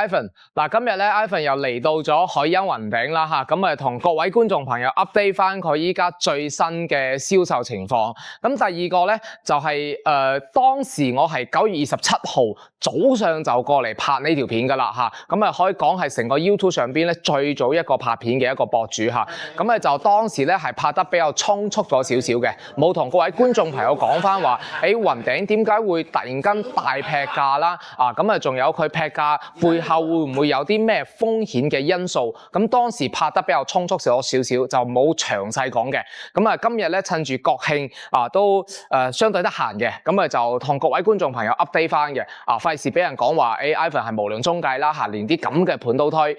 Ivan。嗱，今日咧 Ivan 又嚟到咗海欣雲頂啦嚇，咁啊同各位觀眾朋友 update 翻佢依家最新嘅銷售情況。咁第二個咧就係當時我係9月27號早上就過嚟拍呢條片噶啦嚇，咁啊可以講係成個 YouTube 上邊咧最早一個拍片嘅一個博主嚇。咁啊就當時咧係拍得比較匆促咗少少嘅，冇同各位觀眾朋友講翻話，雲頂點解會突然間大劈價啦？咁啊仲有佢劈價背後會唔會有啲咩風險嘅因素？咁當時拍得比較匆促咗少少，就冇詳細講嘅。咁啊今日咧趁住國慶都相對得閒嘅，咁啊就同各位觀眾朋友 update 翻嘅。費事俾人講話，Ivan 係無良中介啦嚇，連啲咁嘅盤都推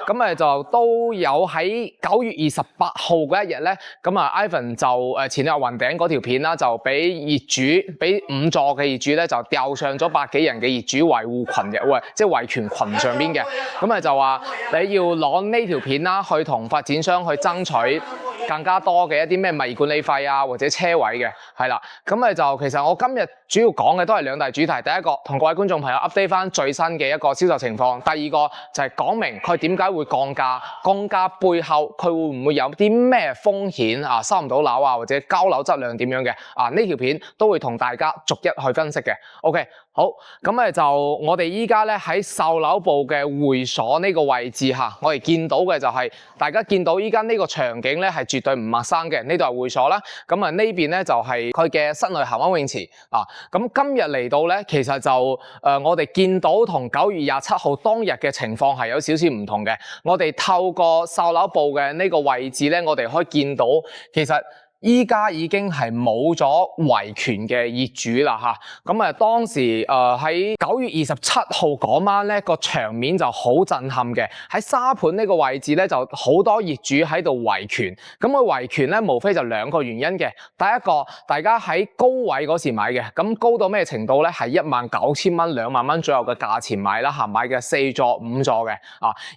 咁啊就都有喺9月28號嗰一日咧，咁啊 Ivan 就前日雲頂嗰條片啦，就俾業主俾5座嘅業主咧就調上咗100幾人嘅業主維護群嘅，即係維權群上邊嘅，咁啊就話你要攞呢條片啦，去同發展商去爭取更加多嘅一啲咩物業管理費啊，或者車位嘅，係啦。咁啊就其實我今日主要講嘅都係兩大主題，第一個同各位觀眾朋友 update 翻最新嘅一個銷售情況，第二個就係講明佢點解會降價，降價背後佢會唔會有啲咩風險收唔到樓或者交樓質量點樣嘅呢條片都會同大家逐一去分析嘅。OK， 好，咁就我哋依家咧喺售樓部嘅會所呢個位置嚇，我哋見到嘅就係大家見到依家呢個場景咧係絕對唔陌生嘅，呢度係會所啦。咁啊呢邊咧就係佢嘅室內恆溫泳池咁今日嚟到咧，其實就我哋見到同9月27號當日嘅情況係有少少唔同嘅。我哋透過售樓部嘅呢個位置咧，我哋可以見到其實依家已經係冇咗維權嘅業主啦嚇，咁當時喺9月27號嗰晚咧個場面就好震撼嘅，喺沙盤呢個位置咧就好多業主喺度維權，咁佢維權咧無非就2個原因嘅，第一個大家喺高位嗰時買嘅，咁高到咩程度咧？係19000蚊、2萬蚊左右嘅價錢買啦嚇，買嘅4座、5座嘅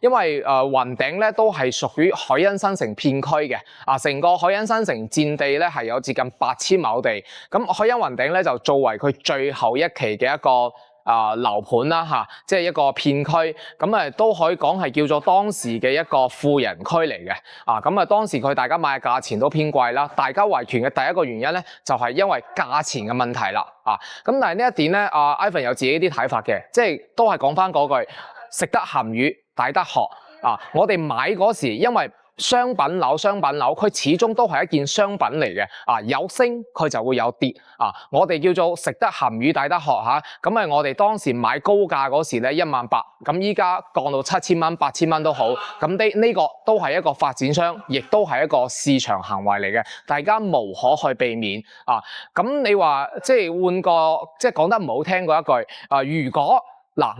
因為雲頂咧都係屬於海欣新城片區嘅成個海欣新城佔地咧係有接近8000畝地，咁海欣雲頂咧就作為佢最後一期嘅一個樓盤啦嚇，即係一個片區，咁都可以講係叫做當時嘅一個富人區嚟嘅咁當時佢大家買嘅價錢都偏貴啦，大家維權嘅第一個原因咧就係因為價錢嘅問題啦咁但係呢一點咧Ivan 有自己啲睇法嘅，即係都係講翻嗰句食得鹹魚抵得渴我哋買嗰時因為商品樓佢始終都係一件商品嚟嘅有升佢就會有跌我哋叫做食得鹹魚抵得渴咁我哋當時買高價嗰時咧18000，咁依家降到7000蚊、8000蚊都好，咁呢個都係一個發展商，亦都係一個市場行為嚟嘅，大家無可去避免咁你話即係換個即係講得唔好聽嗰一句如果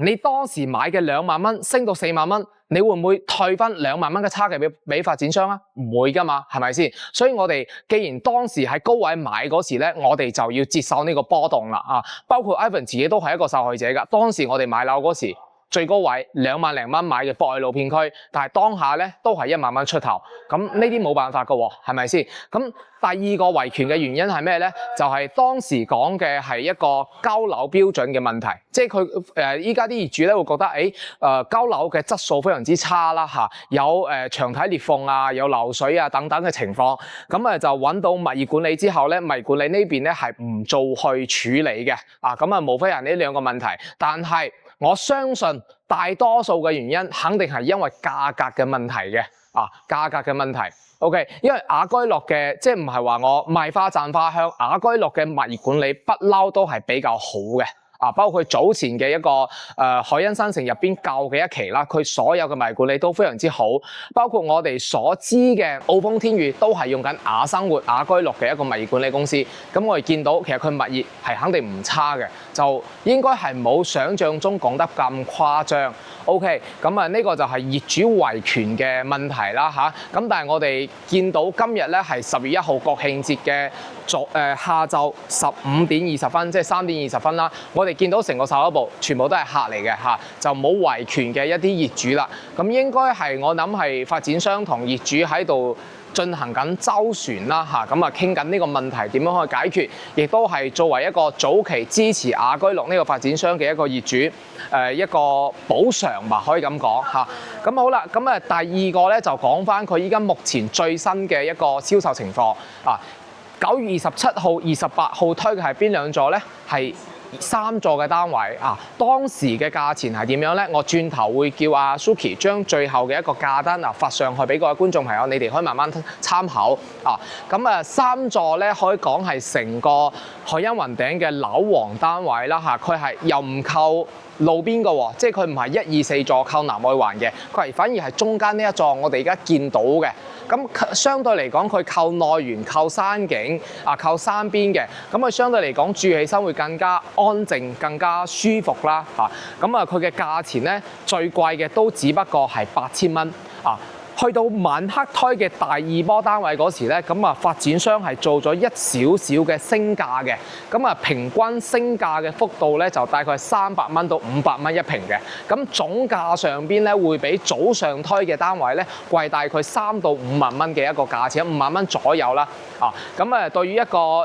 你當時買嘅2萬蚊升到4萬蚊，你會唔會退翻2萬蚊嘅差價俾發展商啊？唔會噶嘛，係咪先？所以我哋既然當時喺高位買嗰時咧，我哋就要接受呢個波動啦包括 Ivan 自己都係一個受害者噶。當時我哋買樓嗰時最高位2萬零蚊買嘅博愛路片區，但係當下咧都係1萬蚊出頭，咁呢啲冇辦法噶喎，係咪先？咁第二個維權嘅原因係咩咧？就係當時講嘅係一個交樓標準嘅問題，即係佢依家啲業主咧會覺得交樓嘅質素非常之差啦有牆體裂縫有漏水等等嘅情況，咁就揾到物業管理之後咧，物業管理呢邊咧係唔做去處理嘅咁無非係呢2個問題，但係我相信大多數嘅原因肯定係因為價格嘅問題嘅價格嘅問題。OK， 因為雅居樂嘅即係唔係話我賣花讚花香，雅居樂嘅物業管理不嬲都係比較好嘅包括早前嘅一個海欣新城入邊舊嘅一期啦，佢所有嘅物業管理都非常之好，包括我哋所知嘅澳豐天譽都係用緊雅生活、雅居樂嘅一個物業管理公司，咁我哋見到其實佢物業係肯定唔差嘅，就應該係冇想象中講得咁誇張。OK， 咁呢個就係業主維權嘅問題啦咁但係我哋見到今日咧係10月1號國慶節嘅下晝15點20分，即係3點20分啦，我哋見到成個售樓部全部都係客嚟嘅就冇維權嘅一啲業主啦。咁應該係我諗係發展商同業主喺度進行緊周旋啦嚇，咁啊傾緊呢個問題點樣去解決，亦都係作為一個早期支持雅居樂呢個發展商嘅一個業主一個補償吧，可以咁講嚇。咁好啦，咁啊第二個咧就講翻佢依家目前最新嘅一個銷售情況啊。9月27號、28號推嘅係邊兩座咧？係3座嘅單位啊。當時嘅價錢係點樣咧？我轉頭會叫阿 Suki 將最後嘅一個價單發上去俾各位觀眾朋友，你哋可以慢慢參考啊。咁啊3座咧可以講係成個海欣雲頂嘅樓王單位啦嚇，佢係又唔扣路邊嘅喎，即係佢唔係1、2、4座靠南外環嘅，佢係反而係中間呢一座我哋而家見到嘅。咁相對嚟講，佢靠內園、靠山景啊、靠山邊嘅，咁佢相對嚟講住起身會更加安靜、更加舒服啦嚇。咁啊，佢嘅價錢咧最貴嘅都只不過係8000蚊啊。去到晚黑推嘅第2波單位嗰時咧，咁啊發展商係做咗一少少嘅升價嘅，咁啊平均升價嘅幅度咧就大概300蚊到500蚊一平嘅，咁總價上邊咧會比早上推嘅單位咧貴大概3到5萬蚊嘅一個價錢，5萬蚊左右啦，啊，咁啊對於一個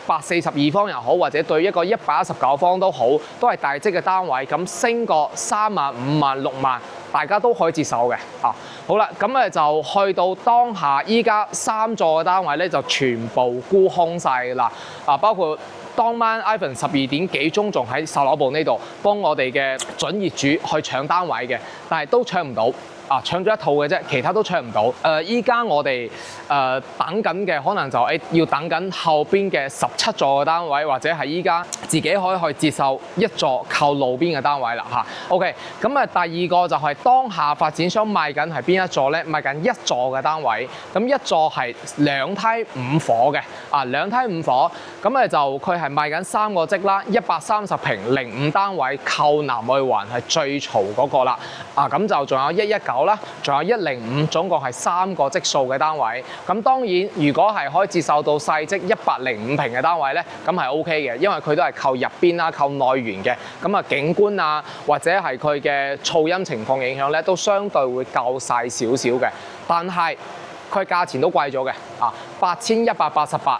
142方又好，或者對於一個119方都好，都係大積嘅單位，咁升個3萬、5萬、6萬。大家都可以接受嘅啊。好啦，咁誒就去到當下，依家3座嘅單位咧就全部沽空晒啦啊！包括當晚 Ivan 12點幾鐘仲喺售樓部呢度幫我哋嘅準業主去搶單位嘅，但係都搶唔到。啊，搶咗一套嘅啫，其他都搶唔到。依家我哋等緊嘅可能就要等緊後邊嘅17座嘅單位，或者係依家自己可以去接受1座靠路邊嘅單位啦嚇。OK， 咁啊第二個就係當下發展商賣緊係邊一座咧？賣緊1座嘅單位，咁1座係2梯5伙嘅啊，2梯5伙，咁誒就佢係賣緊3個積啦，130平05單位，靠南外環係最嘈嗰個啦。啊，咁就仲有119啦，仲有105，總共係3個積數嘅單位。咁當然，如果係可以接受到細積105平嘅單位咧，咁係 OK 嘅，因為佢都係靠入邊啦，靠內園嘅。咁啊，景觀啊，或者係佢嘅噪音情況影響咧，都相對會夠細少少嘅。但係佢價錢都貴咗嘅，啊，8188，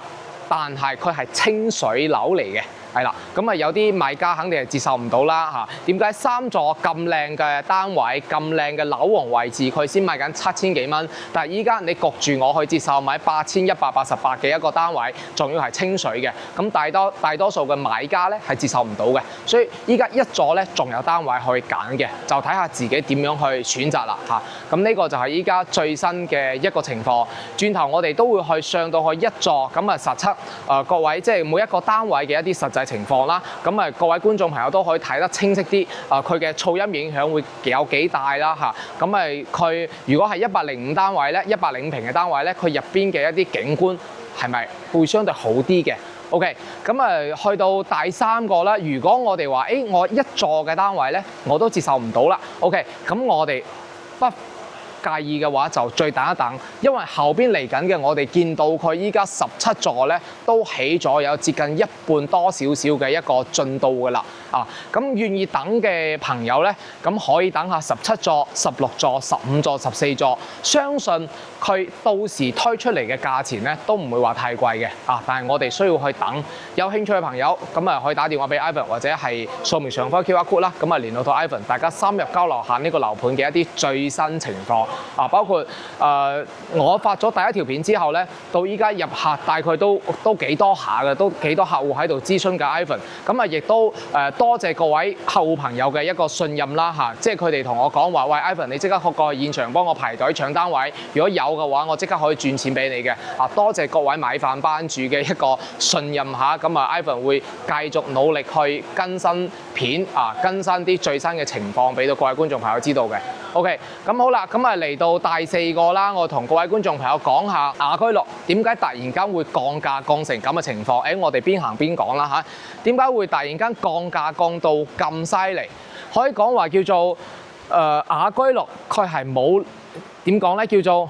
但係佢係清水樓嚟嘅。係啦，咁啊有啲買家肯定係接受唔到啦嚇。點解3座咁靚嘅單位、咁靚嘅樓王位置，佢先賣緊7000幾蚊？但係依家你焗住我去接受買8188嘅一個單位，仲要係清水嘅，咁大多數嘅買家咧係接受唔到嘅。所以依家1座咧仲有單位可以揀嘅，就睇下自己點樣去選擇啦嚇。咁呢個就係依家最新嘅一個情況。轉頭我哋都會去上到去1座，咁啊實測各位即係每一個單位嘅一啲實際情況啦，咁啊各位觀眾朋友都可以睇得清晰啲，佢嘅噪音影響會有幾大啦嚇，咁佢如果係105單位咧，105平嘅單位咧，佢入邊嘅一啲景觀係咪會相對好啲嘅 ？OK， 咁去到第3個啦，如果我哋話我1座嘅單位咧，我都接受唔到啦 ，OK， 咁我哋不介意嘅話就再等一等，因為後邊嚟緊嘅我哋見到佢依家17座咧都起咗有接近一半多少少嘅一個進度㗎啦，啊，咁願意等嘅朋友咧，咁可以等下17座、16座、15座、14座，相信佢到時推出嚟嘅價錢咧都唔會話太貴嘅，啊，但係我哋需要去等。有興趣嘅朋友咁啊可以打電話俾 Ivan 或者係掃描上方 QR code 啦，咁啊聯絡到 Ivan， 大家深入交流下呢個樓盤嘅一啲最新情況。啊，包括我發咗第1條片之後咧，到依家入客大概都幾多下嘅，都幾多客戶喺度諮詢緊 Ivan。咁啊，亦都多謝各位客戶朋友嘅一個信任啦嚇，即係佢哋同我講話，喂 Ivan， 你即刻過去現場幫我排隊搶單位，如果有嘅話，我即刻可以轉錢俾你嘅。啊，多謝各位買飯班主嘅一個信任嚇，咁啊 Ivan 會繼續努力去更新片啊，更新啲最新嘅情況俾到各位觀眾朋友知道嘅。OK， 咁好啦，咁啊嚟到第4個啦，我同各位觀眾朋友講下雅居樂點解突然間會降價降成咁嘅情況？我哋邊行邊講啦嚇。點解會突然間降價降到咁犀利？可以講話叫做雅居樂佢係冇點講咧？叫做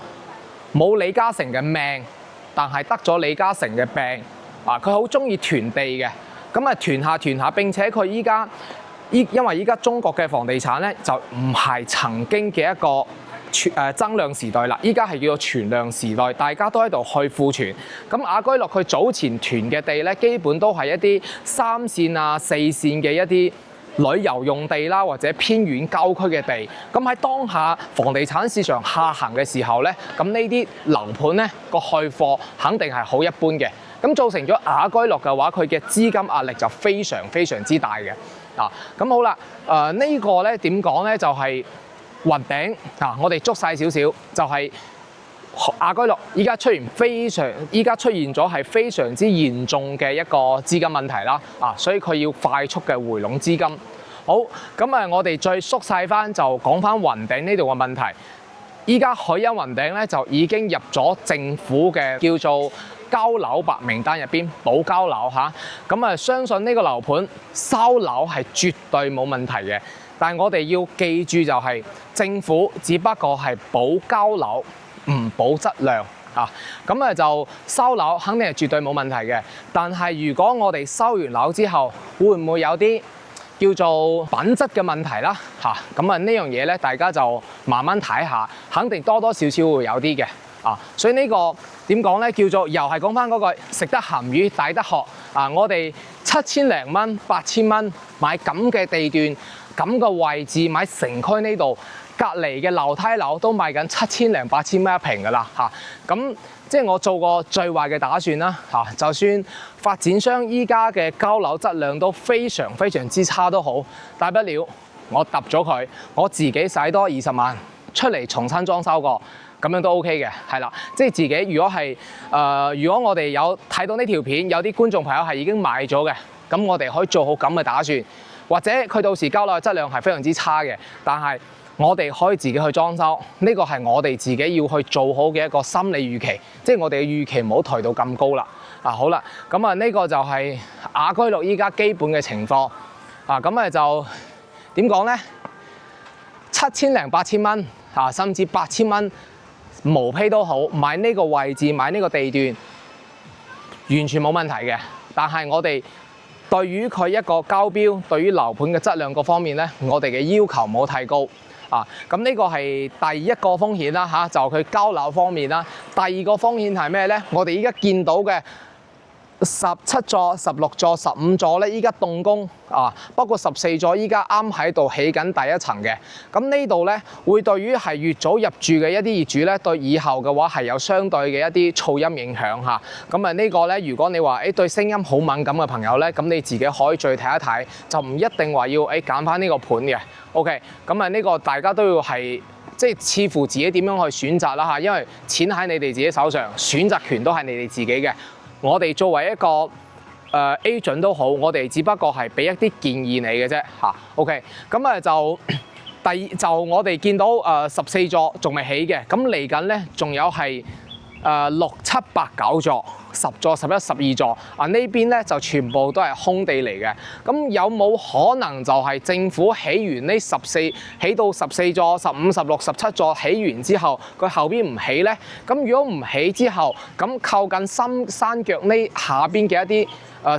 冇李嘉誠嘅命，但係得咗李嘉誠嘅病啊！佢好中意囤地嘅，咁啊囤下，並且佢依家因為依家中國嘅房地產咧就唔係曾經嘅一個增量時代啦，依家係叫做存量時代，大家都喺度去庫存。咁雅居樂佢早前囤嘅地咧，基本都係一啲3線啊、4線嘅一啲旅遊用地啦，或者偏遠郊區嘅地。咁喺當下房地產市場下行嘅時候咧，咁呢啲樓盤咧個去貨肯定係好一般嘅。咁造成咗雅居樂嘅話，佢嘅資金壓力就非常之大嘅。咁好啦，呢個咧點講咧就係雲頂我哋捉晒少少，就係雅居樂依家出現咗係非常之嚴重嘅一個資金問題啦。所以佢要快速嘅回籠資金。好，咁我哋再縮細翻，就講翻雲頂呢度嘅問題。依家海欣雲頂咧就已經入咗政府嘅叫做交樓白名單入邊，保交樓嚇。咁相信呢個樓盤收樓係絕對冇問題嘅。但係我哋要記住就係政府只不過係保交樓，唔保質量啊。咁就收樓肯定係絕對冇問題嘅。但係如果我哋收完樓之後，會唔會有啲叫做品質嘅問題啦？咁呢樣嘢咧，大家就慢慢睇下，肯定多多少少會有啲嘅。所以呢個點講咧，叫做又係講翻嗰個食得鹹魚抵得渴我哋7000零蚊、8000蚊買咁嘅地段、咁嘅位置，買城區呢度隔離嘅樓梯樓都賣緊7000零8000蚊一平噶啦咁即係我做個最壞嘅打算啦就算發展商依家嘅交樓質量都非常之差都好，大不了我揼咗佢，我自己使多20萬出嚟重新裝修過。咁樣都 OK 嘅，係啦，即係自己如果係如果我哋有睇到呢條片，有啲觀眾朋友係已經買咗嘅，咁我哋可以做好咁嘅打算，或者佢到時交樓嘅質量係非常之差嘅，但係我哋可以自己去裝修，呢個係我哋自己要去做好嘅一個心理預期，即係我哋嘅預期唔好抬到咁高啦。好啦，咁呢個就係雅居樂依家基本嘅情況。咁就點講呢？7000零8000蚊甚至8000蚊。毛坯都好，買呢個位置，買呢個地段，完全冇問題嘅。但係我哋對於佢一個交標，對於樓盤嘅質量各方面咧，我哋嘅要求冇提高咁呢個係第一個風險啦就佢交樓方面啦。第二個風險係咩咧？我哋依家見到嘅17座、16座、15座咧，依家動工不過14座依家啱喺度起緊第一層嘅。咁呢度咧會對於係越早入住嘅一啲業主咧，對以後嘅話係有相對嘅一啲噪音影響嚇。咁呢個咧，如果你話對聲音好敏感嘅朋友咧，咁你自己可以再睇一睇，就唔一定話要揀翻呢個盤嘅。OK， 咁呢個大家都要係即係視乎自己點樣去選擇啦因為錢喺你哋自己手上，選擇權都係你哋自己嘅。我哋作為一個agent 都好，我哋只不過係俾一啲建議你嘅啫OK，咁就我哋見到14座仲未起嘅，咁嚟緊咧仲有係6、7、8、9座、10座、11、12座呢邊咧就全部都係空地嚟嘅。咁有冇可能就係政府起完呢起到14座、15、16、17座起完之後，佢後邊唔起咧？咁如果唔起之後，咁靠近山腳呢下邊嘅一啲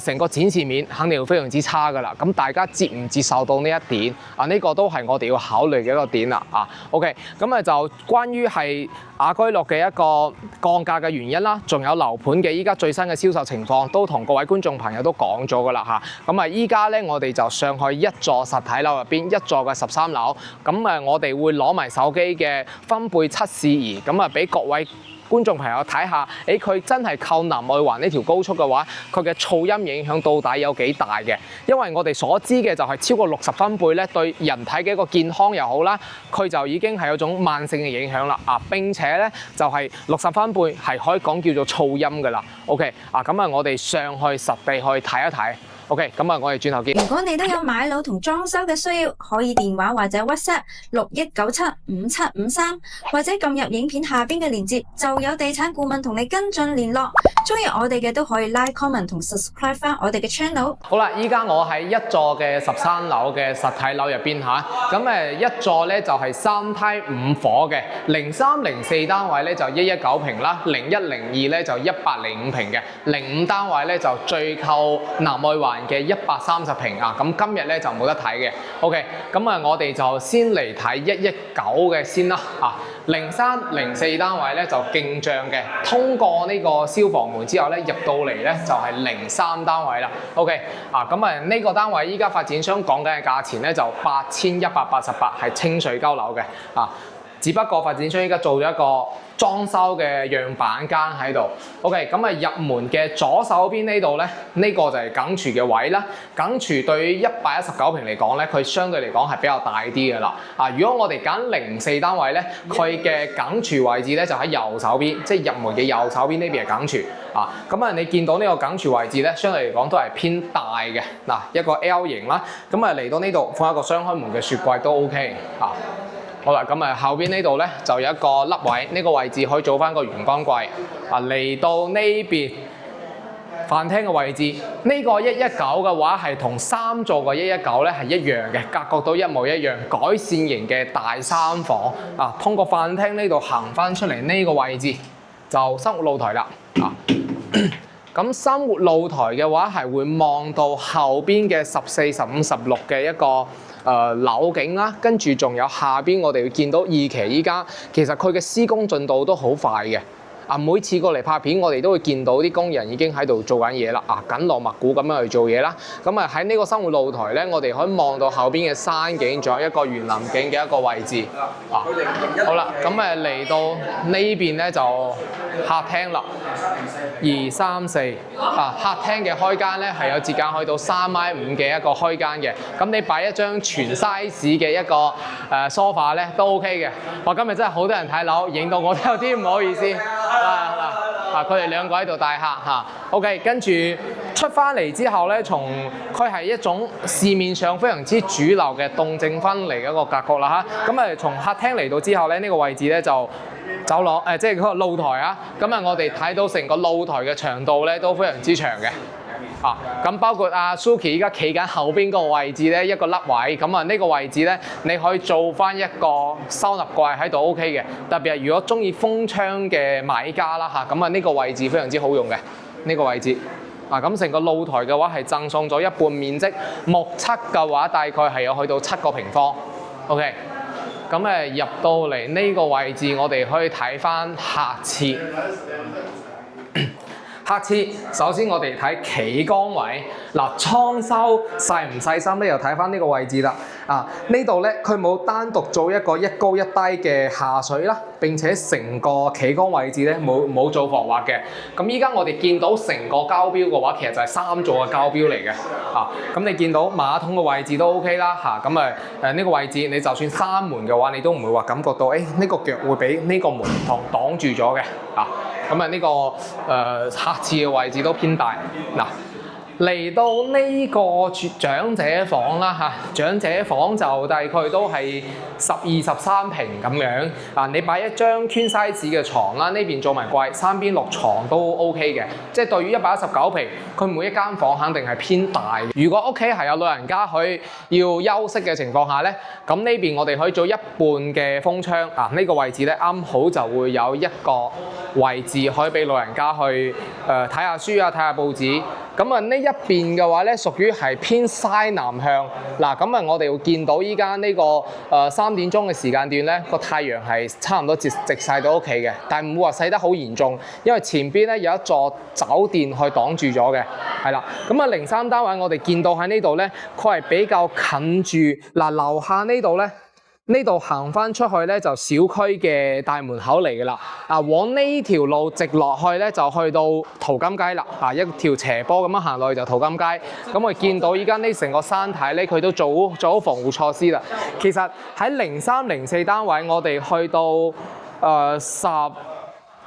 成個展示面肯定會非常之差㗎啦。咁大家接唔接受到呢一點呢個都係我哋要考慮嘅一個點啦OK，咁就關於係雅居樂嘅一個降價嘅原因啦，仲有樓盤嘅依家最新嘅銷售情況，都同各位觀眾朋友都講咗㗎啦咁依家咧我哋就上去一座實體樓入邊，一座嘅13樓，咁我哋會攞埋手機嘅分貝測試儀，咁俾各位觀眾朋友睇下，佢真係靠南外環呢條高速嘅話，佢嘅噪音影響到底有幾大嘅？因為我哋所知嘅就係超過60分貝咧，對人體嘅一個健康又好啦，佢就已經係有種慢性嘅影響啦並且咧就係60分貝係可以講叫做噪音㗎啦。OK 咁我哋上去實地去睇一睇。OK， 咁我哋轉頭見。如果你都有買樓同裝修嘅需要，可以電話或者 WhatsApp 61975753，或者撳入影片下邊嘅鏈接，就有地產顧問同你跟進聯絡。中意我哋嘅都可以 like、comment 同 subscribe 翻我哋嘅 channel。好啦，依家我喺一座嘅13樓嘅實體樓入邊咁一座咧就係3梯5伙嘅，03、04單位咧就119平啦，01、02咧就105平嘅，05單位咧就最靠南外環嘅130平咁今日咧就冇得睇嘅。OK，咁我哋就先嚟睇119嘅先啦03、04單位咧就勁漲嘅，通過呢個消防門之後咧入到嚟咧就係03單位啦。OK 咁呢個單位依家發展商講緊嘅價錢咧就8188係清水溝樓嘅只不過發展商依家做咗一個裝修嘅樣板間喺度。OK， 咁入門嘅左手邊呢度咧，呢個就係梗廚嘅位啦。梗廚對於119平嚟講咧，佢相對嚟講係比較大啲嘅啦。如果我哋揀04單位咧，佢嘅梗廚位置咧就喺右手邊，即係入門嘅右手邊呢邊係梗廚。你見到呢個梗廚位置咧，相對嚟講都係偏大嘅。一個 L 型啦。嚟到呢度放一個雙開門嘅雪櫃都 OK 好啦，後邊呢度咧就有一個凹位，呢個位置可以做翻個玄關櫃。嚟到呢邊飯廳嘅位置，呢個119嘅話係同3座嘅119咧係一樣嘅，格局都一模一樣，改善型嘅大三房。通過飯廳呢度行翻出嚟呢個位置就生活露台啦。咁生活露台嘅話係會望到後邊嘅14、15、16嘅一個樓景啦，跟住仲有下邊我哋會見到二期依家其實佢嘅施工進度都好快嘅。每次過嚟拍片，我哋都會見到啲工人已經喺度做緊嘢啦。緊鑼密鼓咁樣去做嘢啦。喺呢個生活露台咧，我哋可以望到後邊嘅山景，仲有一個園林景嘅一個位置。好啦，嚟到呢邊咧就客廳啦，2、3、4。客廳嘅開間咧係有節間去到3米5嘅一個開間嘅。咁你擺一張全 size 嘅一個sofa 咧都 OK 嘅。哇！今日真係好多人睇樓，影到我都有啲唔好意思。佢哋兩個喺度帶客OK， 跟住出翻嚟之後咧，佢係一種市面上非常之主流嘅動靜分離嘅一個格局啦從客廳嚟到之後咧，呢個位置咧就走廊即係嗰個露台我哋睇到成個露台嘅長度咧都非常之長嘅。包括Suki 依家企緊後邊個位置咧，一個凹位，呢個位置咧，你可以做翻一個收納櫃喺度 OK 嘅。特別係如果中意封窗嘅買家啦呢個位置非常之好用嘅呢個位置。成個露台嘅話係贈送咗一半面積，目測嘅話大概係有去到7個平方。OK， 入到嚟呢個位置，我哋可以睇翻客廁。客廁，首先我哋睇企缸位，裝修細唔細心咧，又睇翻呢個位置啦。呢度咧佢冇單獨做一個一高一低嘅下水啦，並且成個企缸位置咧冇做防滑嘅。咁依家我哋見到成個膠標嘅話，其實就係3座嘅膠標嚟嘅。咁你見到馬桶嘅位置都 OK 啦。呢個位置你就算閂門嘅話，你都唔會話感覺到呢個腳會俾呢個門筒擋住咗嘅。呢個客廁嘅位置都偏大。嚟到呢個長者房啦長者房就大概都係12、13平咁樣。你擺一張 Queen size 嘅床啦，呢邊做埋櫃，3邊落床都 OK 嘅。即係對於119平，佢每一間房肯定係偏大。如果屋企係有老人家去要休息嘅情況下咧，咁呢邊我哋可以做一半嘅風窗。呢個位置咧啱好就會有一個位置可以俾老人家去睇下書睇下報紙。呢一邊嘅話咧，屬於係偏西南向。我哋會見到依家呢個3點鐘嘅時間段咧，個太陽係差唔多直曬到屋企嘅，但係唔會話曬得好嚴重，因為前邊咧有一座酒店去擋住咗嘅，係啦。03單位我哋見到喺呢度咧，佢係比較近住樓下呢度咧。呢度行翻出去咧就小區嘅大門口嚟㗎啦。往呢條路直落去咧就去到淘金街啦。一條斜坡咁樣行落去就淘金街。我哋見到依家呢成個山體咧，佢都做好防護措施啦。其實喺03、04單位，我哋去到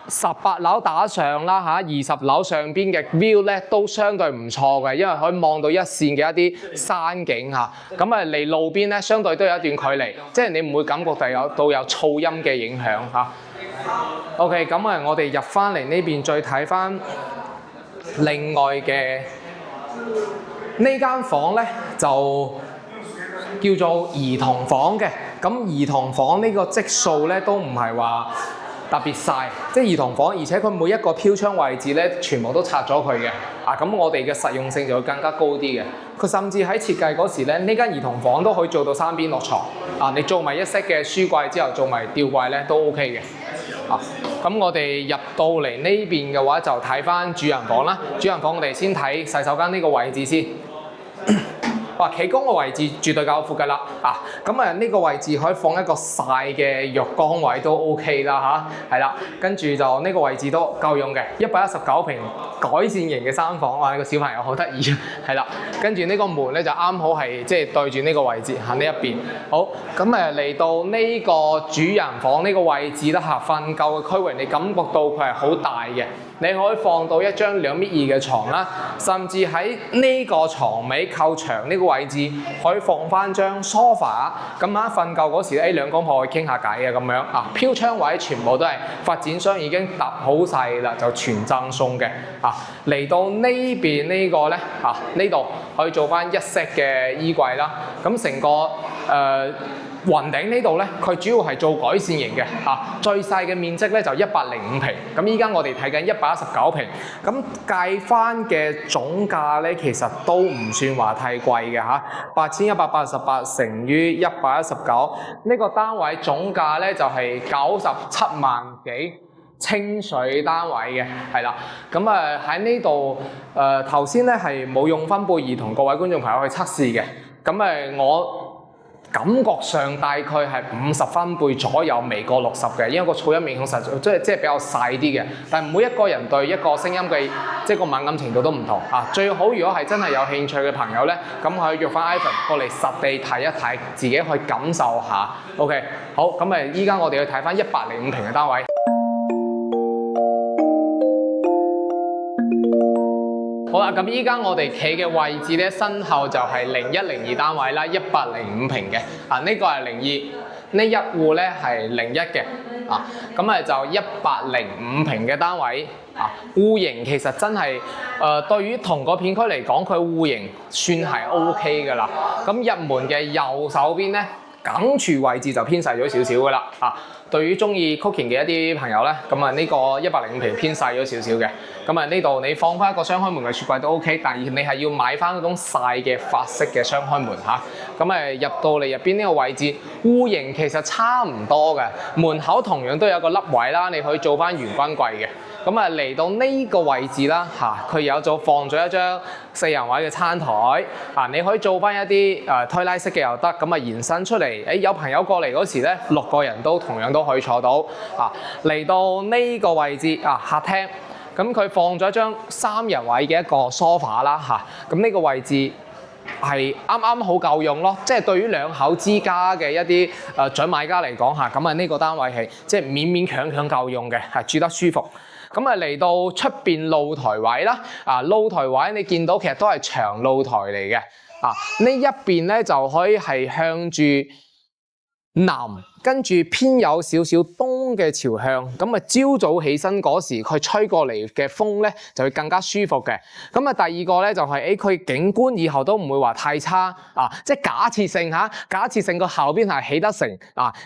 18樓打上啦20樓上邊嘅 view 咧都相對唔錯嘅，因為可以望到一線嘅一啲山景離路邊咧相對都有一段距離，即係你唔會感覺到有噪音嘅影響OK， 我哋入翻嚟呢邊再睇翻另外嘅呢間房咧，就叫做兒童房嘅。兒童房呢個積數咧都唔係話特別細，即係兒童房，而且佢每一個飄窗位置咧，全部都拆咗佢嘅。咁我哋嘅實用性就會更加高啲嘅。佢甚至喺設計嗰時咧，呢間兒童房都可以做到3邊落床。你做埋一 set 嘅書櫃之後，做埋吊櫃咧都 OK 嘅。咁我哋入到嚟呢邊嘅話，就睇翻主人房啦。主人房我哋先睇洗手間呢個位置先。哇，企缸嘅位置絕對夠闊㗎啦！呢個位置可以放一個細嘅浴缸位都 OK 啦嚇，係啦。跟住就呢個位置都夠用嘅，119平改善型嘅3房，哇！呢個小朋友好得意，係啦。跟住呢個門咧就啱好係即係對住呢個位置行呢一邊。好，咁嚟到呢個主人房呢個位置啦嚇，瞓覺嘅區域你感覺到佢係好大嘅。你可以放到一張2.2米嘅床啦，甚至喺呢個床尾靠牆呢個位置可以放翻張 sofa。咁瞓覺嗰時兩公婆可以傾下偈啊咁樣飄窗位全部都係發展商已經搭好晒啦，就全贈送嘅。嚟到呢邊呢個咧呢度可以做翻一 set 嘅衣櫃啦。咁成個雲頂呢度咧，佢主要係做改善型嘅最細嘅面積咧就105平。咁依家我哋睇緊119平，咁計翻嘅總價咧其實都唔算話太貴嘅8188乘於119，呢個單位總價咧就係97萬幾。清水單位嘅，係啦，咁喺呢度頭先咧係冇用分貝儀同各位觀眾朋友去測試嘅，咁我感覺上大概係50分貝左右，微過60嘅，因為個噪音面控實在即係比較細啲嘅。但係每一個人對一個聲音嘅即係個敏感程度都唔同最好如果係真係有興趣嘅朋友咧，咁可以約翻 Ivan 過嚟實地睇一睇，自己去感受下。OK， 好，咁依家我哋去睇翻105平嘅單位。好啦，咁依家我哋企嘅位置咧，身後就係0102單位啦，105平嘅。呢個係02，呢一戶咧係01嘅。咁就105平嘅單位。戶型其實真係對於同個片區嚟講，佢戶型算係 OK 㗎啦。咁入門嘅右手邊咧，梗廚位置就偏細咗少少㗎啦。對於中意 cooking 嘅一啲朋友咧，咁呢個105平偏細咗少少嘅。咁呢度你放翻一個雙開門嘅雪櫃都 OK， 但係你係要買翻嗰種細嘅法式嘅雙開門嚇。咁入到嚟入邊呢個位置，戶型其實差唔多嘅，門口同樣都有個凹位啦，你可以做翻圓軍櫃嘅。咁嚟到呢個位置啦佢有放咗一張4人位嘅餐台你可以做翻一啲推拉式嘅又得，咁延伸出嚟，有朋友過嚟嗰時咧，6個人都同樣都可以坐到嚟到呢個位置客廳，咁佢放咗一張3人位嘅一個 sofa 啦咁呢個位置係啱啱好夠用咯，即係對於2口之家嘅一啲準買家嚟講咁呢個單位係即係勉勉強強夠用嘅，住得舒服。咁嚟到出邊露台位啦，露台位你見到其實都係長露台嚟嘅，呢一邊咧就可以係向住南，跟住偏有少少東嘅朝向，咁朝早起身嗰時佢吹過嚟嘅風咧就會更加舒服嘅。咁第二個咧就係佢景觀以後都唔會話太差即係假設性個後邊係起得成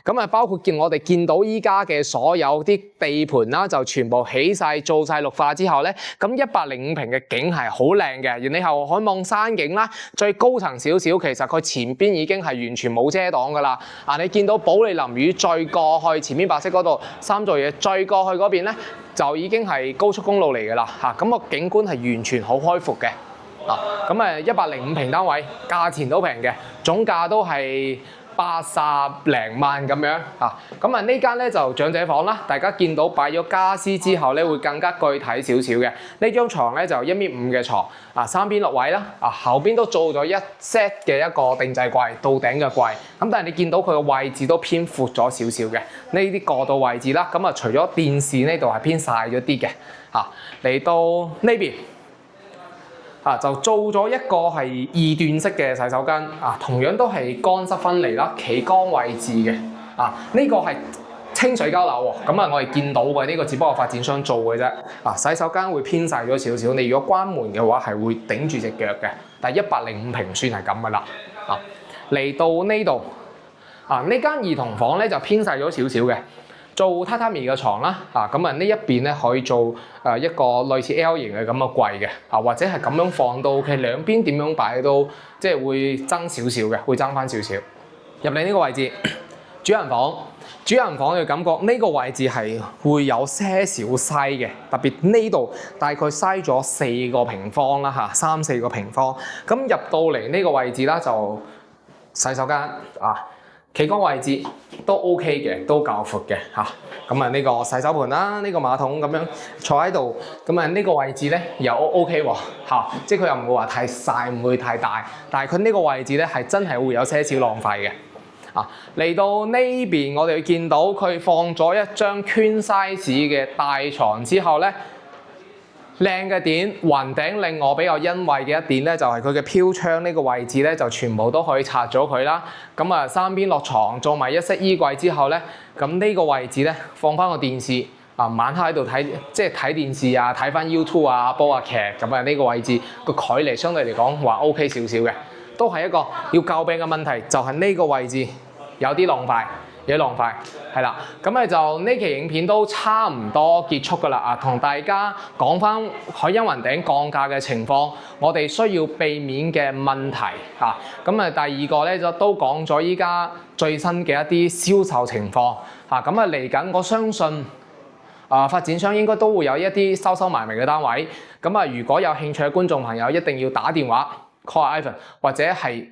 咁包括我哋見到依家嘅所有啲地盤啦，就全部起晒做晒綠化之後咧，咁105平嘅景係好靚嘅，然後可以望山景啦，最高層少少，其實佢前邊已經係完全冇遮擋噶啦你見到保利林雨再過去前面白色嗰度3座嘢，再過去嗰邊咧就已經係高速公路嚟㗎啦咁個景觀係完全好開闊嘅咁105平單位，價錢都平嘅，總價都係80零萬咁樣咁呢間咧就長者房啦，大家見到擺咗家私之後咧會更加具體少少嘅。呢張床咧就1.5米嘅床3邊落位啦後邊都做咗一 set 嘅一個定制櫃，到頂嘅櫃。咁但係你見到佢個位置都偏闊咗少少嘅，呢啲過渡位置啦。咁除咗電視呢度係偏細咗啲嘅嚟到呢邊。就做咗一個係2段式嘅洗手間同樣都係乾濕分離啦，企缸位置嘅呢個係清水交流喎。咁我哋見到嘅呢個只不過發展商做嘅啫洗手間會偏細咗少少，你如果關門嘅話係會頂住隻腳嘅，但係105平算係咁噶啦嚟到呢度呢間兒童房咧就偏細咗少少嘅。做榻榻米嘅床啦，咁呢一邊咧可以做一個類似 L 型嘅咁嘅櫃嘅，或者係咁樣放都 OK，兩邊點樣擺都即係會爭少少嘅，會爭翻少少。入嚟呢個位置，主人房嘅感覺呢個位置係會有些少細嘅，特別呢度大概嘥咗4個平方啦3-4個平方。咁入到嚟呢個位置啦，就洗手間企缸位置都 OK 嘅，都夠闊嘅嚇。咁呢個洗手盆啦，呢個馬桶咁樣坐喺度，咁呢個位置咧又 OK 喎嚇，即係佢又唔會話太細，唔會太大，但係佢呢個位置咧係真係會有些少浪費嘅。嚟到呢邊我哋見到佢放咗一張 Queen size 嘅大床之後咧。靚嘅點，雲頂令我比較欣慰嘅一點咧，就係佢嘅飄窗呢個位置咧，就全部都可以拆咗佢啦。咁三邊落床，做埋一式衣櫃之後咧，咁呢個位置咧放翻個電視，晚黑喺度睇，即係睇電視啊，睇翻 YouTube 啊，煲下劇咁呢個位置個距離相對嚟講話 OK 少少嘅，都係一個要詬病嘅問題，就係呢個位置有啲浪費。係啦，咁就呢期影片都差唔多結束㗎啦同大家講翻海茵雲頂降價嘅情況，我哋需要避免嘅問題咁第二個咧就都講咗依家最新嘅一啲銷售情況嚟緊我相信發展商應該都會有一啲收埋名嘅單位，如果有興趣嘅觀眾朋友一定要打電話 call Ivan 或者係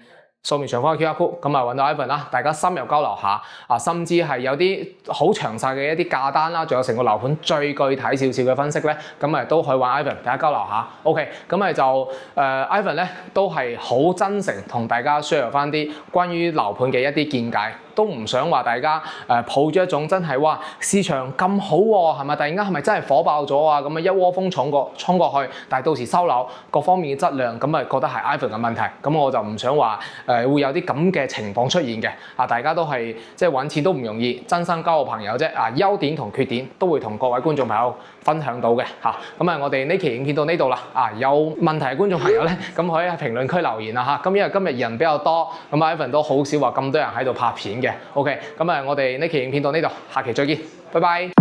掃描上方嘅 QR code， 咁揾到 Ivan 啦，大家深入交流下甚至係有啲好詳細嘅一啲價單啦，仲有成個樓盤最具體少少嘅分析咧，咁都可以揾 Ivan 大家交流下。OK， 咁就Ivan 咧都係好真誠同大家 share 翻啲關於樓盤嘅一啲見解，都唔想話大家抱住一種真係哇市場咁好喎，係咪突然間係咪真係火爆咗一窩蜂衝過去，但係到時收樓各方面嘅質量覺得係 Ivan 嘅問題，咁我就唔想話會有啲咁嘅情況出現嘅大家都係即係揾錢都唔容易，真心交個朋友啫優點同缺點都會同各位觀眾朋友分享到嘅咁我哋呢期影片到呢度啦有問題嘅觀眾朋友咧，咁可以喺評論區留言啦咁因為今日人比較多，咁 Ivan 都好少話咁多人喺度拍片嘅。OK， 咁我哋呢期影片到呢度，下期再見，拜拜。